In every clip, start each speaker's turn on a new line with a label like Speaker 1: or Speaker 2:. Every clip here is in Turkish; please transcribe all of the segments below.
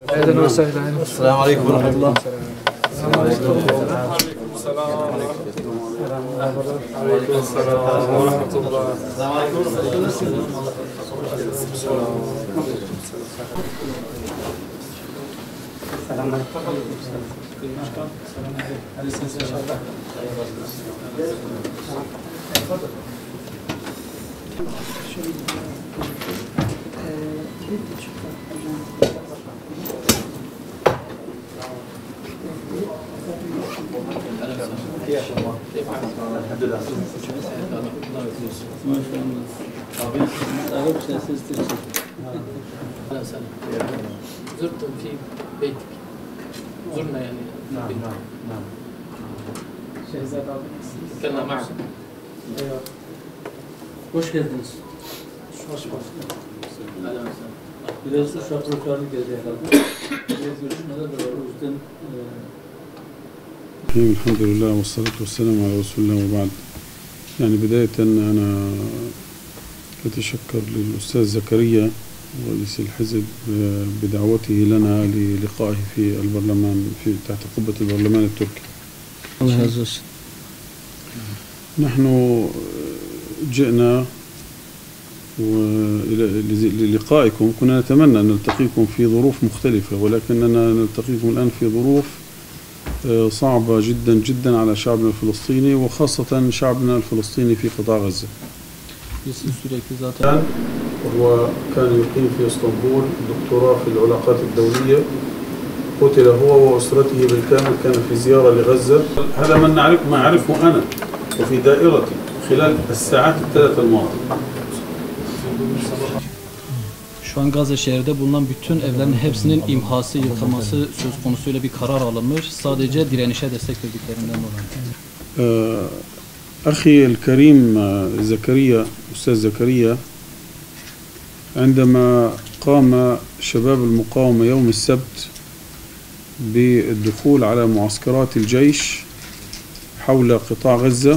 Speaker 1: اهلا وسهلا.
Speaker 2: السلام عليكم ورحمة الله.
Speaker 1: السلام عليكم ورحمة الله.
Speaker 2: السلام عليكم.
Speaker 3: زرتم في بيتك. زرنا يعني.
Speaker 2: نعم.
Speaker 3: شهزاد كنا معك.
Speaker 4: Eyvallah. Hoş geldiniz.
Speaker 3: Hoş bulduk. Aleyküm selam.
Speaker 4: Biraz uşak röportajı geldi herhalde. Biraz görüşmeler de var. O yüzden
Speaker 5: الحمد لله والصلاة والسلام على رسول الله وبعد. يعني بداية أنا أتشكر للأستاذ زكريا رئيس الحزب بدعوته لنا للقائه في البرلمان تحت قبة البرلمان التركي.
Speaker 4: Allah razı olsun.
Speaker 5: نحن جئنا للقائكم. كنا نتمنى أن نلتقيكم في ظروف مختلفة ولكننا نلتقيكم الآن في ظروف صعبة جدا جدا على شعبنا الفلسطيني وخاصة شعبنا الفلسطيني في قطاع غزة.
Speaker 4: Biz sürekli zaten
Speaker 5: وهو كان يقيم في اسطنبول دكتوراه في العلاقات الدولية. قتل هو وأسرته بالكامل. كان في زيارة لغزة. هذا ما أعرفه أنا وفي دائرتي خلال الساعات الثلاث الماضية.
Speaker 4: şu an Gazze şehrinde bulunan bütün evlerin hepsinin imhası, yıkılması söz konusuyla bir karar alınmış. Sadece direnişe destek verdiklerinden dolayı.
Speaker 5: أخي الكريم زكريا أستاذ زكريا عندما قام شباب المقاومة يوم السبت بالدخول على معسكرات الجيش حول قطاع غزة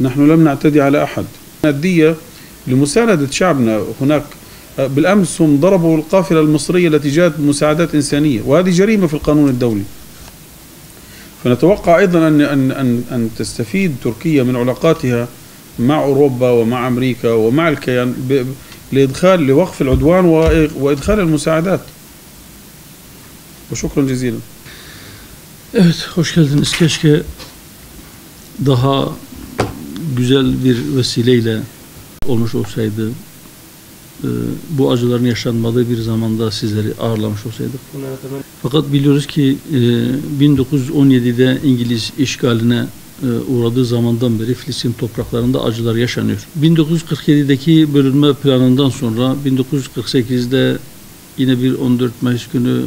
Speaker 5: نحن لم نعتدي على أحد. مادية لمساندة شعبنا هناك. بالأمس هم ضربوا القافلة المصرية التي جاءت بمساعدات إنسانية وهذه جريمة في القانون الدولي. فنتوقع أيضا أن تستفيد تركيا من علاقاتها مع أوروبا ومع أمريكا ومع الكيان لوقف العدوان وإدخال المساعدات. وشكرا جزيلا.
Speaker 6: Evet, hoş geldiniz. Keşke daha güzel bir vesileyle olmuş olsaydı. Bu acıların yaşanmadığı bir zamanda sizleri ağırlamış olsaydık. Fakat biliyoruz ki 1917'de İngiliz işgaline uğradığı zamandan beri Filistin topraklarında acılar yaşanıyor. 1947'deki bölünme planından sonra 1948'de yine bir 14 Mayıs günü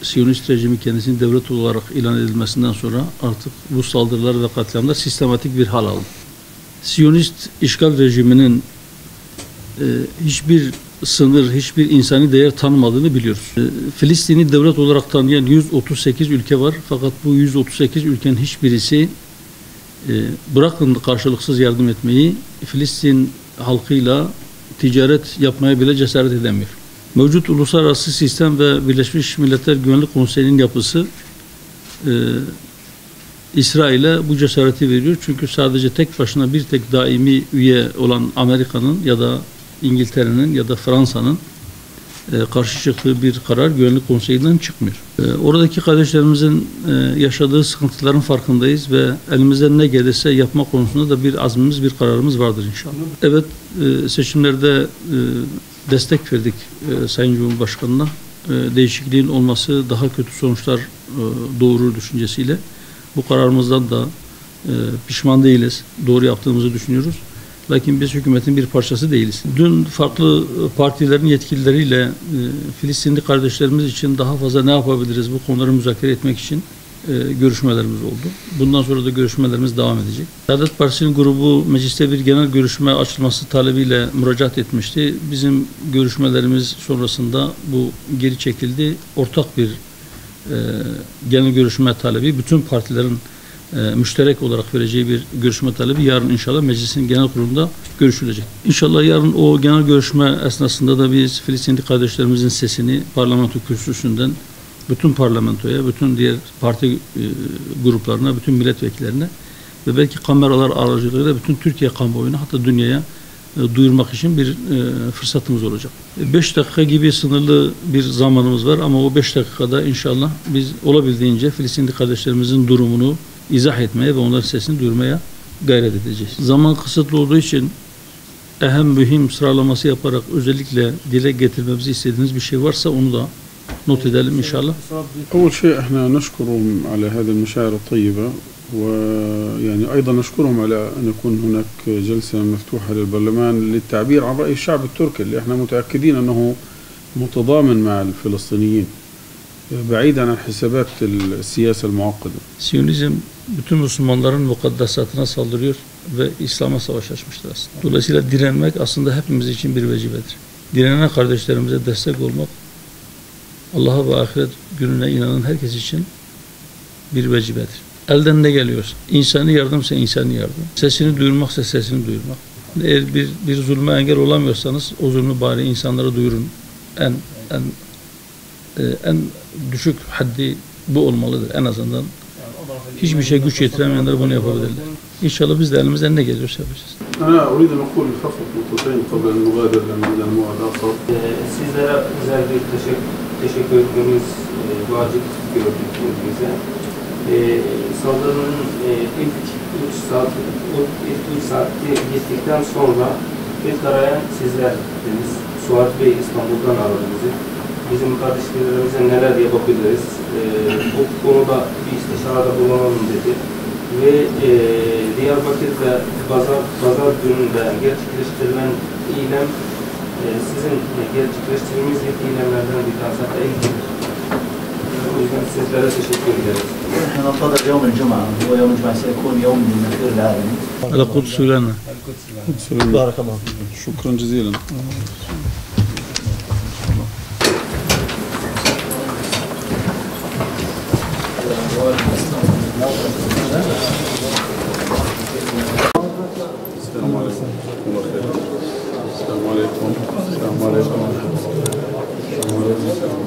Speaker 6: Siyonist rejimi kendisini devlet olarak ilan edilmesinden sonra artık bu saldırılar ve katliamlar sistematik bir hal aldı. Siyonist işgal rejiminin hiçbir sınır, hiçbir insani değer tanımadığını biliyoruz. Filistin'i devlet olarak tanıyan 138 ülke var. Fakat bu 138 ülkenin hiçbirisi bırakın karşılıksız yardım etmeyi, Filistin halkıyla ticaret yapmaya bile cesaret edemiyor. Mevcut uluslararası sistem ve Birleşmiş Milletler Güvenlik Konseyi'nin yapısı İsrail'e bu cesareti veriyor. Çünkü sadece tek başına bir tek daimi üye olan Amerika'nın ya da İngiltere'nin ya da Fransa'nın karşı çıktığı bir karar Güvenlik Konseyi'nden çıkmıyor. Oradaki kardeşlerimizin yaşadığı sıkıntıların farkındayız ve elimizden ne gelirse yapma konusunda da bir azmimiz, bir kararımız vardır inşallah. Evet, seçimlerde destek verdik Sayın Cumhurbaşkanı'na. Değişikliğin olması daha kötü sonuçlar doğurur düşüncesiyle. Bu kararımızdan da pişman değiliz. Doğru yaptığımızı düşünüyoruz. Lakin biz hükümetin bir parçası değiliz. Dün farklı partilerin yetkilileriyle Filistinli kardeşlerimiz için daha fazla ne yapabiliriz bu konuları müzakere etmek için görüşmelerimiz oldu. Bundan sonra da görüşmelerimiz devam edecek. Saadet Partisi'nin grubu mecliste bir genel görüşme açılması talebiyle müracaat etmişti. Bizim görüşmelerimiz sonrasında bu geri çekildi. Ortak bir genel görüşme talebi bütün partilerin müşterek olarak vereceği bir görüşme talebi yarın inşallah meclisin genel kurulunda görüşülecek. İnşallah yarın o genel görüşme esnasında da biz Filistinli kardeşlerimizin sesini parlamento kürsüsünden bütün parlamentoya, bütün diğer parti gruplarına, bütün milletvekillerine ve belki kameralar aracılığıyla bütün Türkiye kamuoyuna, hatta dünyaya duyurmak için bir fırsatımız olacak. 5 dakika gibi sınırlı bir zamanımız var ama o 5 dakikada inşallah biz olabildiğince Filistinli kardeşlerimizin durumunu izah etmeye ve onların sesini duyurmaya gayret edeceğiz. Zaman kısıtlı olduğu için mühim sıralaması yaparak özellikle dile getirmemizi istediğiniz bir şey varsa onu da not edelim inşallah.
Speaker 5: أول شيء احنا نشكرهم على هذه المشاعر الطيبة ويعني أيضا نشكرهم على أن يكون هناك جلسة مفتوحة للبرلمان للتعبير عن رأي الشعب التركي اللي احنا متأكدين أنه متضامن مع الفلسطينيين بعيدا عن حسابات السياسة المعقدة.
Speaker 6: Siyonizm bütün Müslümanların mukaddesatına saldırıyor ve İslam'a savaş açmıştır aslında. Dolayısıyla direnmek aslında hepimiz için bir vecibedir. Direnen kardeşlerimize destek olmak, Allah'a ve ahiret gününe inanan herkes için bir vecibedir. Elden ne geliyorsa, insani yardımsa insani yardım, sesini duyurmaksa sesini duyurmak. Eğer bir zulme engel olamıyorsanız o zulmü bari insanlara duyurun. En düşük haddi bu olmalıdır en azından. Hiçbir şey güç yetiremeyenler bunu yapabilirler. İnşallah biz de elimizden ne geliyorsa yapacağız.
Speaker 5: أنا أريد أن أقول خطوة نقطتين قبل أن نغادر لموعد آخر.
Speaker 7: Sizlere güzel bir teşekkür etmemiz vacip gördük bize. Saldırının ilk 3 saati geçtikten sonra ilk arayan sizlerdiniz. Suat Bey İstanbul'dan aradı bizi. Bizim kardeşlerimize neler yapabiliriz? Bu konuda bir istişarada bulunalım dedi. Ve Diyarbakır'da pazar gününde gerçekleştirilen eylem sizin gerçekleştirdiğiniz ilk eylemlerden bir tanesi, hatta ilkidir. O yüzden sizlere teşekkür ederiz.
Speaker 2: ننتظر يوم الجمعة هو يوم الجمعة سيكون يوم للنفير العالمي.
Speaker 6: القدس لنا.
Speaker 2: بارك الله فيك.
Speaker 5: شكرا جزيلا. السلام عليكم. الله خير. السلام عليكم. السلام عليكم. السلام عليكم.